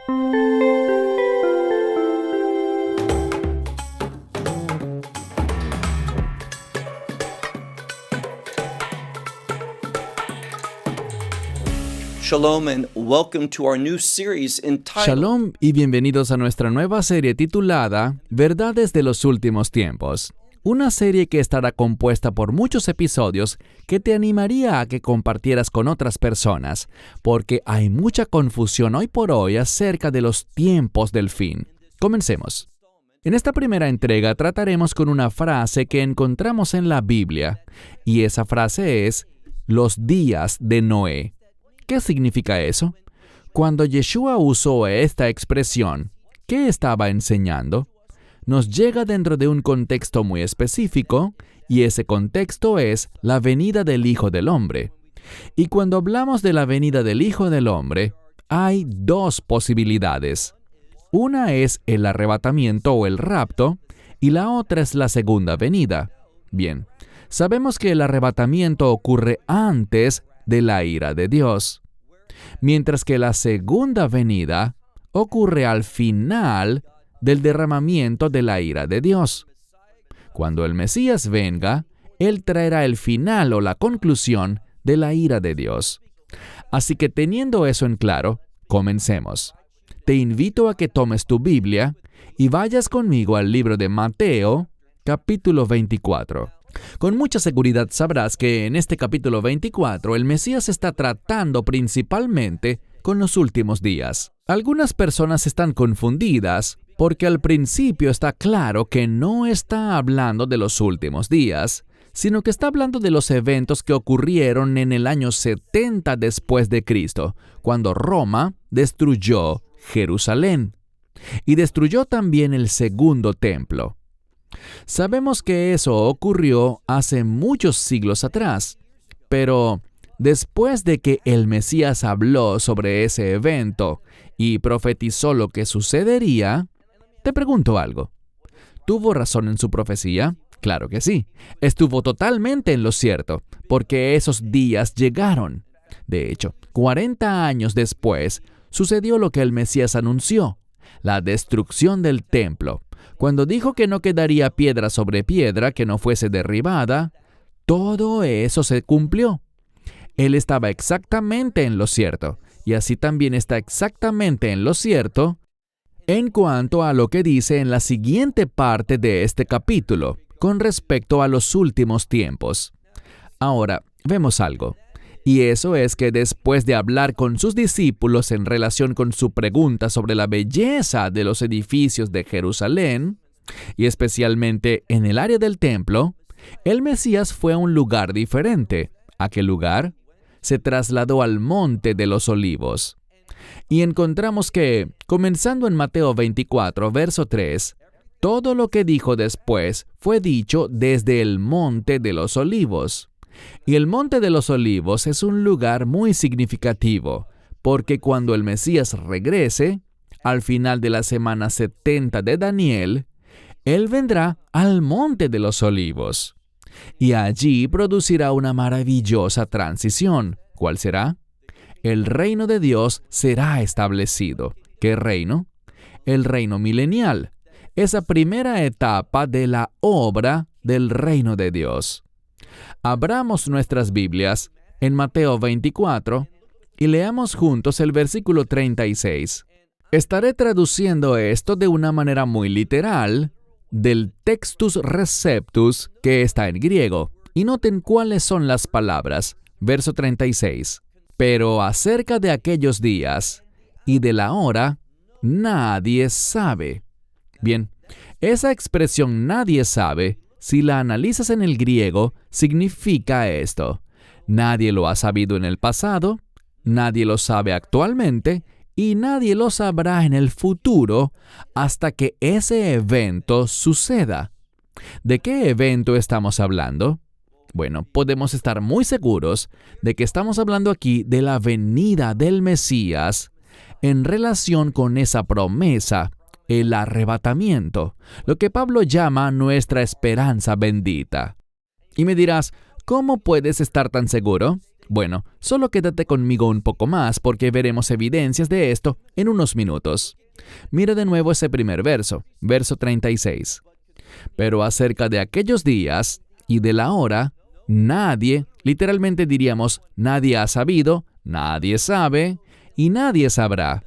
Shalom and welcome to our new series entitled Shalom y bienvenidos a nuestra nueva serie titulada Verdades de los Últimos Tiempos. Una serie que estará compuesta por muchos episodios que te animaría a que compartieras con otras personas, porque hay mucha confusión hoy por hoy acerca de los tiempos del fin. Comencemos. En esta primera entrega trataremos con una frase que encontramos en la Biblia, y esa frase es los días de Noé. ¿Qué significa eso? Cuando Yeshua usó esta expresión, ¿qué estaba enseñando? Nos llega dentro de un contexto muy específico, y ese contexto es la venida del Hijo del Hombre. Y cuando hablamos de la venida del Hijo del Hombre, hay dos posibilidades. Una es el arrebatamiento o el rapto, y la otra es la segunda venida. Bien, sabemos que el arrebatamiento ocurre antes de la ira de Dios, mientras que la segunda venida ocurre al final del derramamiento de la ira de Dios. Cuando el Mesías venga, Él traerá el final o la conclusión de la ira de Dios. Así que teniendo eso en claro, comencemos. Te invito a que tomes tu Biblia y vayas conmigo al libro de Mateo, capítulo 24. Con mucha seguridad sabrás que en este capítulo 24 el Mesías está tratando principalmente con los últimos días. Algunas personas están confundidas porque al principio está claro que no está hablando de los últimos días, sino que está hablando de los eventos que ocurrieron en el año 70 después de Cristo, cuando Roma destruyó Jerusalén y destruyó también el segundo templo. Sabemos que eso ocurrió hace muchos siglos atrás, pero después de que el Mesías habló sobre ese evento y profetizó lo que sucedería, te pregunto algo. ¿Tuvo razón en su profecía? Claro que sí. Estuvo totalmente en lo cierto, porque esos días llegaron. De hecho, 40 años después, sucedió lo que el Mesías anunció, la destrucción del templo. Cuando dijo que no quedaría piedra sobre piedra que no fuese derribada, todo eso se cumplió. Él estaba exactamente en lo cierto, y así también está exactamente en lo cierto en cuanto a lo que dice en la siguiente parte de este capítulo, con respecto a los últimos tiempos. Ahora, vemos algo. Y eso es que después de hablar con sus discípulos en relación con su pregunta sobre la belleza de los edificios de Jerusalén, y especialmente en el área del templo, el Mesías fue a un lugar diferente. ¿A qué lugar? Se trasladó al Monte de los Olivos. Y encontramos que, comenzando en Mateo 24, verso 3, todo lo que dijo después fue dicho desde el Monte de los Olivos. Y el Monte de los Olivos es un lugar muy significativo, porque cuando el Mesías regrese, al final de la semana 70 de Daniel, Él vendrá al Monte de los Olivos. Y allí producirá una maravillosa transición. ¿Cuál será? El reino de Dios será establecido. ¿Qué reino? El reino milenial. Esa primera etapa de la obra del reino de Dios. Abramos nuestras Biblias en Mateo 24 y leamos juntos el versículo 36. Estaré traduciendo esto de una manera muy literal del Textus Receptus que está en griego. Y noten cuáles son las palabras. Verso 36. Pero acerca de aquellos días y de la hora, nadie sabe. Bien, esa expresión nadie sabe, si la analizas en el griego, significa esto. Nadie lo ha sabido en el pasado, nadie lo sabe actualmente, y nadie lo sabrá en el futuro hasta que ese evento suceda. ¿De qué evento estamos hablando? Bueno, podemos estar muy seguros de que estamos hablando aquí de la venida del Mesías en relación con esa promesa, el arrebatamiento, lo que Pablo llama nuestra esperanza bendita. Y me dirás, ¿cómo puedes estar tan seguro? Bueno, solo quédate conmigo un poco más porque veremos evidencias de esto en unos minutos. Mira de nuevo ese primer verso, verso 36. Pero acerca de aquellos días y de la hora, nadie, literalmente diríamos, nadie ha sabido, nadie sabe y nadie sabrá.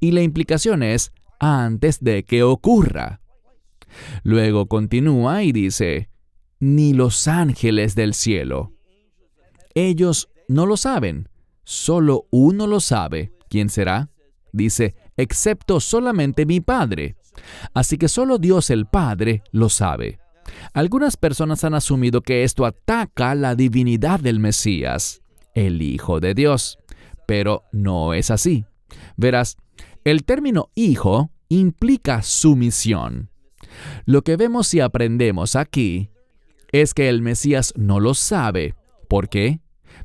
Y la implicación es antes de que ocurra. Luego continúa y dice, ni los ángeles del cielo. Ellos no lo saben, solo uno lo sabe. ¿Quién será? Dice, excepto solamente mi Padre. Así que solo Dios el Padre lo sabe. Algunas personas han asumido que esto ataca la divinidad del Mesías, el Hijo de Dios, pero no es así. Verás, el término hijo implica sumisión. Lo que vemos y aprendemos aquí es que el Mesías no lo sabe. ¿Por qué?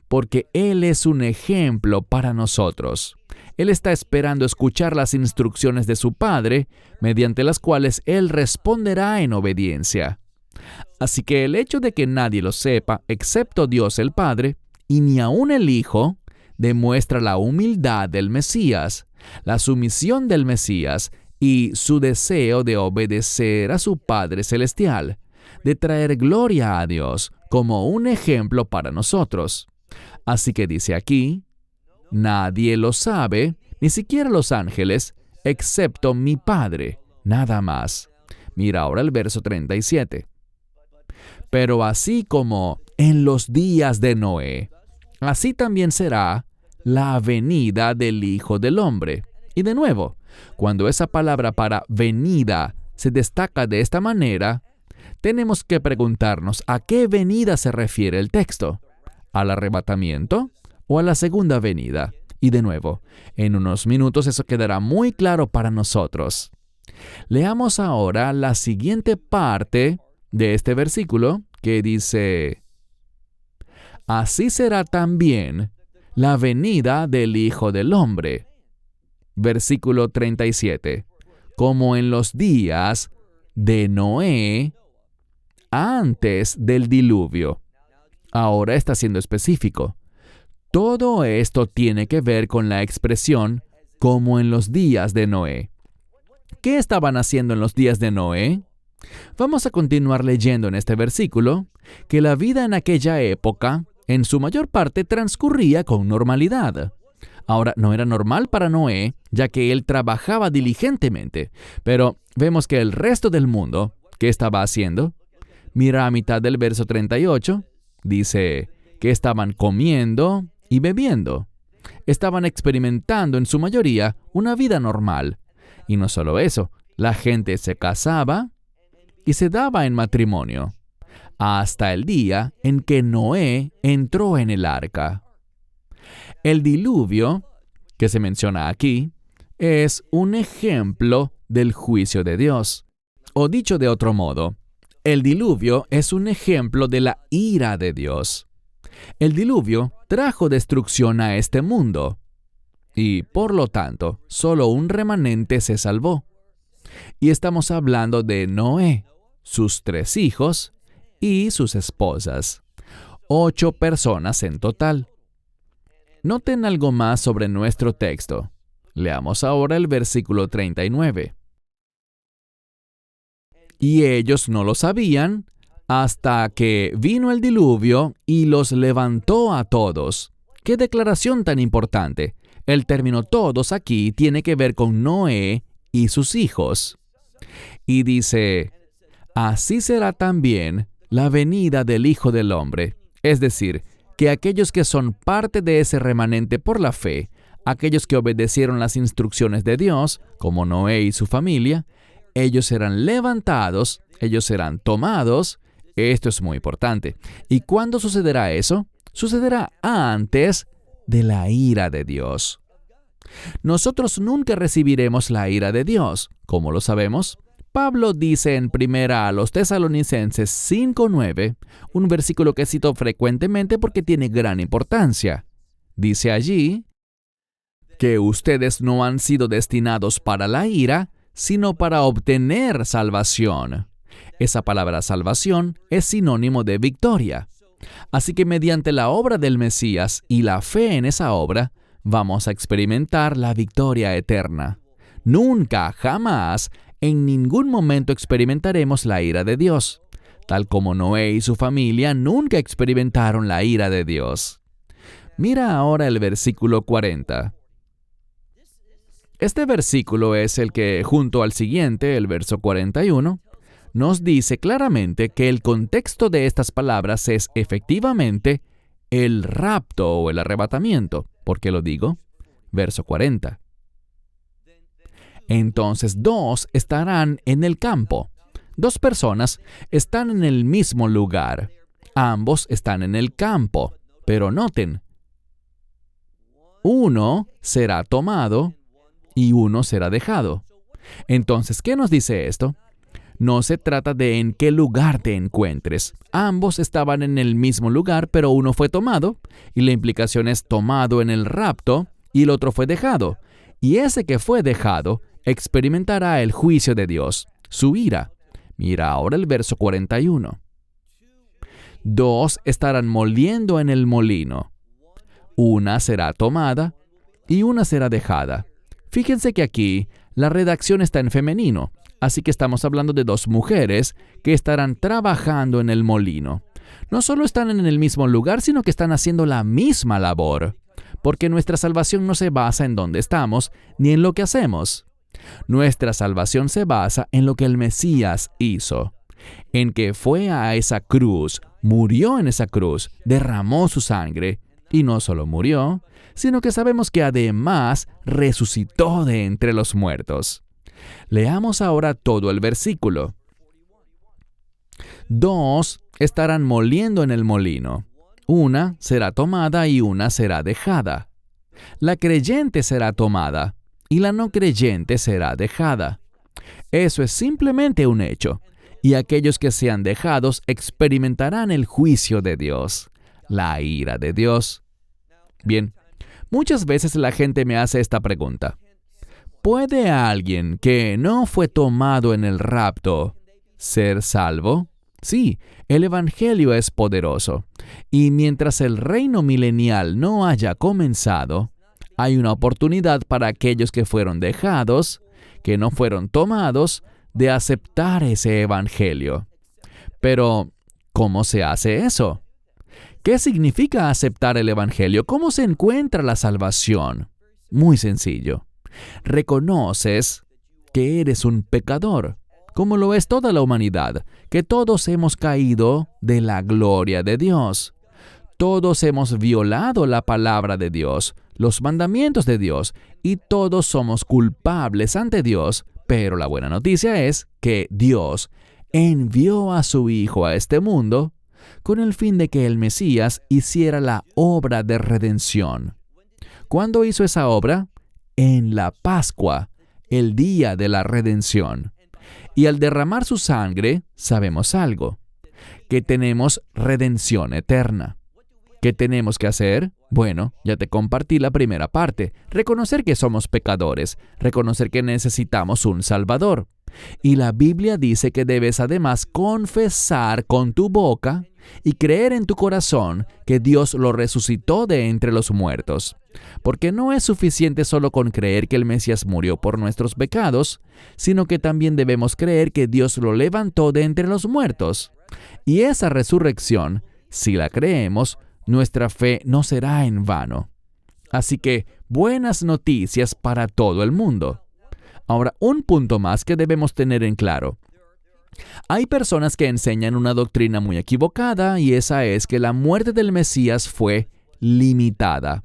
Porque Él es un ejemplo para nosotros. Él está esperando escuchar las instrucciones de su Padre, mediante las cuales Él responderá en obediencia. Así que el hecho de que nadie lo sepa, excepto Dios el Padre, y ni aun el Hijo, demuestra la humildad del Mesías, la sumisión del Mesías y su deseo de obedecer a su Padre Celestial, de traer gloria a Dios como un ejemplo para nosotros. Así que dice aquí, nadie lo sabe, ni siquiera los ángeles, excepto mi Padre, nada más. Mira ahora el verso 37. Pero así como en los días de Noé, así también será la venida del Hijo del Hombre. Y de nuevo, cuando esa palabra para venida se destaca de esta manera, tenemos que preguntarnos a qué venida se refiere el texto. ¿Al arrebatamiento o a la segunda venida? Y de nuevo, en unos minutos eso quedará muy claro para nosotros. Leamos ahora la siguiente parte de este versículo que dice, así será también la venida del Hijo del Hombre. Versículo 37. Como en los días de Noé antes del diluvio. Ahora está siendo específico. Todo esto tiene que ver con la expresión como en los días de Noé. ¿Qué estaban haciendo en los días de Noé? Vamos a continuar leyendo en este versículo que la vida en aquella época, en su mayor parte, transcurría con normalidad. Ahora, no era normal para Noé, ya que él trabajaba diligentemente, pero vemos que el resto del mundo, ¿qué estaba haciendo? Mira a mitad del verso 38, dice que estaban comiendo y bebiendo. Estaban experimentando en su mayoría una vida normal. Y no solo eso, la gente se casaba y se daba en matrimonio, hasta el día en que Noé entró en el arca. El diluvio, que se menciona aquí, es un ejemplo del juicio de Dios. O dicho de otro modo, el diluvio es un ejemplo de la ira de Dios. El diluvio trajo destrucción a este mundo y, por lo tanto, solo un remanente se salvó. Y estamos hablando de Noé, sus 3 hijos y sus esposas. 8 personas en total. Noten algo más sobre nuestro texto. Leamos ahora el versículo 39. Y ellos no lo sabían hasta que vino el diluvio y los levantó a todos. ¡Qué declaración tan importante! El término todos aquí tiene que ver con Noé y sus hijos. Y dice, así será también la venida del Hijo del Hombre. Es decir, que aquellos que son parte de ese remanente por la fe, aquellos que obedecieron las instrucciones de Dios, como Noé y su familia, ellos serán levantados, ellos serán tomados. Esto es muy importante. ¿Y cuándo sucederá eso? Sucederá antes de la ira de Dios. Nosotros nunca recibiremos la ira de Dios. ¿Cómo lo sabemos? Pablo dice en 1 Tesalonicenses 5:9, un versículo que cito frecuentemente porque tiene gran importancia. Dice allí que ustedes no han sido destinados para la ira, sino para obtener salvación. Esa palabra salvación es sinónimo de victoria. Así que mediante la obra del Mesías y la fe en esa obra, vamos a experimentar la victoria eterna. Nunca, jamás, en ningún momento experimentaremos la ira de Dios, tal como Noé y su familia nunca experimentaron la ira de Dios. Mira ahora el versículo 40. Este versículo es el que, junto al siguiente, el verso 41, nos dice claramente que el contexto de estas palabras es efectivamente el rapto o el arrebatamiento. ¿Por qué lo digo? Verso 40. Entonces 2 estarán en el campo. 2 personas están en el mismo lugar. Ambos están en el campo. Pero noten, uno será tomado y uno será dejado. Entonces, ¿qué nos dice esto? No se trata de en qué lugar te encuentres. Ambos estaban en el mismo lugar, pero uno fue tomado, y la implicación es tomado en el rapto, y el otro fue dejado. Y ese que fue dejado experimentará el juicio de Dios, su ira. Mira ahora el verso 41. 2 estarán moliendo en el molino. Una será tomada y una será dejada. Fíjense que aquí la redacción está en femenino, así que estamos hablando de 2 mujeres que estarán trabajando en el molino. No solo están en el mismo lugar, sino que están haciendo la misma labor, porque nuestra salvación no se basa en dónde estamos ni en lo que hacemos. Nuestra salvación se basa en lo que el Mesías hizo, en que fue a esa cruz, murió en esa cruz, derramó su sangre, y no solo murió, sino que sabemos que además resucitó de entre los muertos. Leamos ahora todo el versículo. 2 estarán moliendo en el molino. Una será tomada y una será dejada. La creyente será tomada y la no creyente será dejada. Eso es simplemente un hecho, y aquellos que sean dejados experimentarán el juicio de Dios, la ira de Dios. Bien, muchas veces la gente me hace esta pregunta. ¿Puede alguien que no fue tomado en el rapto ser salvo? Sí, el Evangelio es poderoso. Y mientras el reino milenial no haya comenzado, hay una oportunidad para aquellos que fueron dejados, que no fueron tomados, de aceptar ese Evangelio. Pero, ¿cómo se hace eso? ¿Qué significa aceptar el Evangelio? ¿Cómo se encuentra la salvación? Muy sencillo. Reconoces que eres un pecador, como lo es toda la humanidad, que todos hemos caído de la gloria de Dios. Todos hemos violado la palabra de Dios, los mandamientos de Dios, y todos somos culpables ante Dios, pero la buena noticia es que Dios envió a su Hijo a este mundo con el fin de que el Mesías hiciera la obra de redención. ¿Cuándo hizo esa obra? En la Pascua, el día de la redención. Y al derramar su sangre, sabemos algo, que tenemos redención eterna. ¿Qué tenemos que hacer? Bueno, ya te compartí la primera parte, reconocer que somos pecadores, reconocer que necesitamos un Salvador. Y la Biblia dice que debes además confesar con tu boca y creer en tu corazón que Dios lo resucitó de entre los muertos. Porque no es suficiente solo con creer que el Mesías murió por nuestros pecados, sino que también debemos creer que Dios lo levantó de entre los muertos. Y esa resurrección, si la creemos, nuestra fe no será en vano. Así que, buenas noticias para todo el mundo. Ahora, un punto más que debemos tener en claro. Hay personas que enseñan una doctrina muy equivocada, y esa es que la muerte del Mesías fue limitada.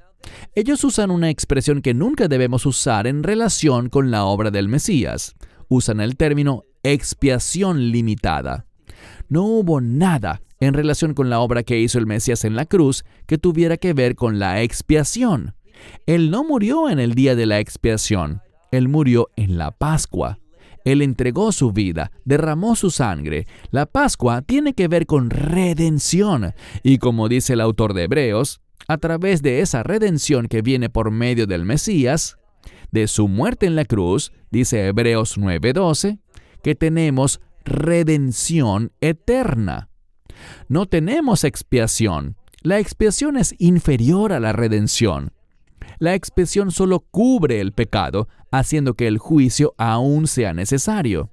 Ellos usan una expresión que nunca debemos usar en relación con la obra del Mesías. Usan el término expiación limitada. No hubo nada en relación con la obra que hizo el Mesías en la cruz que tuviera que ver con la expiación. Él no murió en el día de la expiación. Él murió en la Pascua. Él entregó su vida, derramó su sangre. La Pascua tiene que ver con redención. Y como dice el autor de Hebreos, a través de esa redención que viene por medio del Mesías, de su muerte en la cruz, dice Hebreos 9:12, que tenemos redención eterna. No tenemos expiación. La expiación es inferior a la redención. La expiación solo cubre el pecado, haciendo que el juicio aún sea necesario.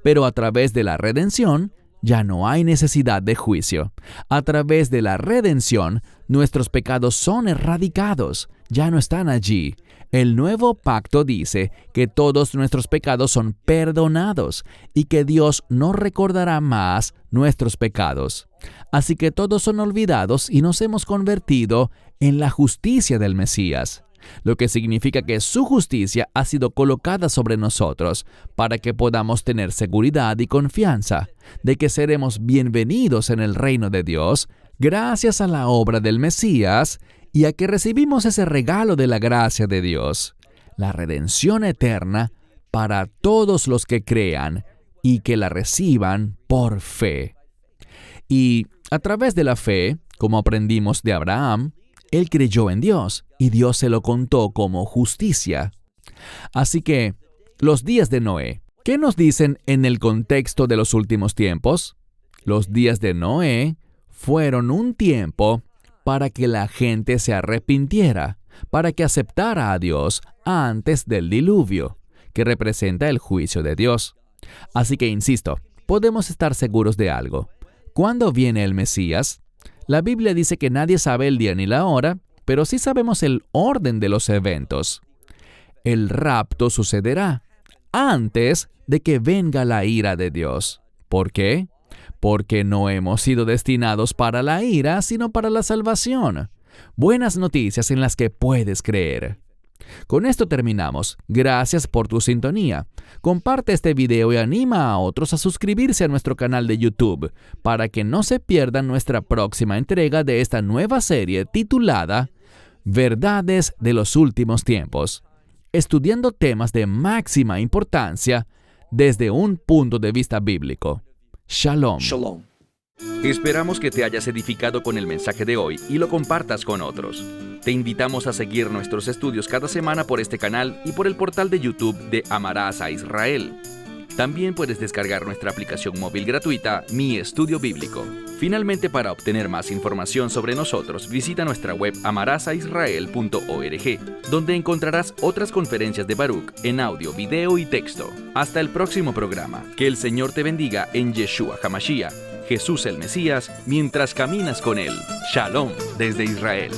Pero a través de la redención, ya no hay necesidad de juicio. A través de la redención, nuestros pecados son erradicados, ya no están allí. El nuevo pacto dice que todos nuestros pecados son perdonados y que Dios no recordará más nuestros pecados. Así que todos son olvidados y nos hemos convertido en la justicia del Mesías, lo que significa que su justicia ha sido colocada sobre nosotros para que podamos tener seguridad y confianza de que seremos bienvenidos en el reino de Dios gracias a la obra del Mesías y a que recibimos ese regalo de la gracia de Dios, la redención eterna para todos los que crean y que la reciban por fe. Y a través de la fe, como aprendimos de Abraham, él creyó en Dios y Dios se lo contó como justicia. Así que, los días de Noé, ¿qué nos dicen en el contexto de los últimos tiempos? Los días de Noé fueron un tiempo para que la gente se arrepintiera, para que aceptara a Dios antes del diluvio, que representa el juicio de Dios. Así que, insisto, podemos estar seguros de algo. ¿Cuándo viene el Mesías? La Biblia dice que nadie sabe el día ni la hora, pero sí sabemos el orden de los eventos. El rapto sucederá antes de que venga la ira de Dios. ¿Por qué? Porque no hemos sido destinados para la ira, sino para la salvación. Buenas noticias en las que puedes creer. Con esto terminamos. Gracias por tu sintonía. Comparte este video y anima a otros a suscribirse a nuestro canal de YouTube para que no se pierdan nuestra próxima entrega de esta nueva serie titulada Verdades de los Últimos Tiempos, estudiando temas de máxima importancia desde un punto de vista bíblico. Shalom. Shalom. Esperamos que te hayas edificado con el mensaje de hoy y lo compartas con otros. Te invitamos a seguir nuestros estudios cada semana por este canal y por el portal de YouTube de Amarás a Israel. También puedes descargar nuestra aplicación móvil gratuita, Mi Estudio Bíblico. Finalmente, para obtener más información sobre nosotros, visita nuestra web amarasaisrael.org, donde encontrarás otras conferencias de Baruch en audio, video y texto. Hasta el próximo programa. Que el Señor te bendiga en Yeshua HaMashiach, Jesús el Mesías, mientras caminas con Él. Shalom desde Israel.